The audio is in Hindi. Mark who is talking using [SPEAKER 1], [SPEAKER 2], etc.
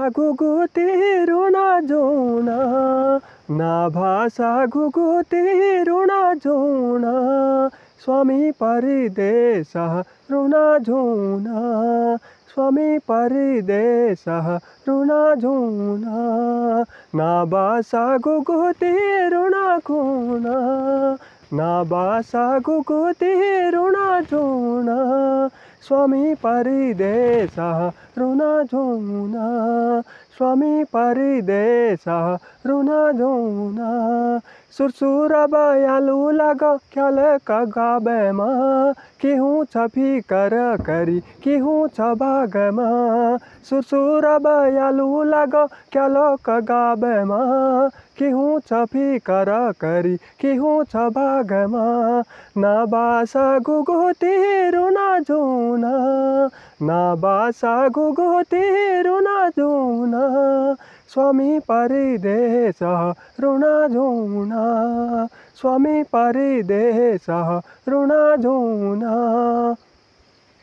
[SPEAKER 1] घुघुती ऋणा जोना, नाभासा घुघुती ऋणा जोना, स्वामी परिदेशः ऋणा जोना, स्वामी परिदेशः ऋणा जोना, नाभासा घुघुती ऋणा जोना, नाभासा घुघुती ऋणा जोना, स्वामी परिदेशः ऋणा जोना, स्वामी परिदेशः ऋणा जोना, सुरसुर बयालु लग ख्याल कगाबेमा, केहूँ छ फिकर करी केहूँ छ भागमा, सुरसुर बयालु लग ख्याल कगाबेमा, केहूँ छ फिकर करी केहूँ छ भागमा, नाभासा घुघुती ऋणा जोना, नाभासा घुघुती ऋणा जोना, स्वामी परिदेशः ऋणा जोना, स्वामी परिदेशः ऋणा जोना।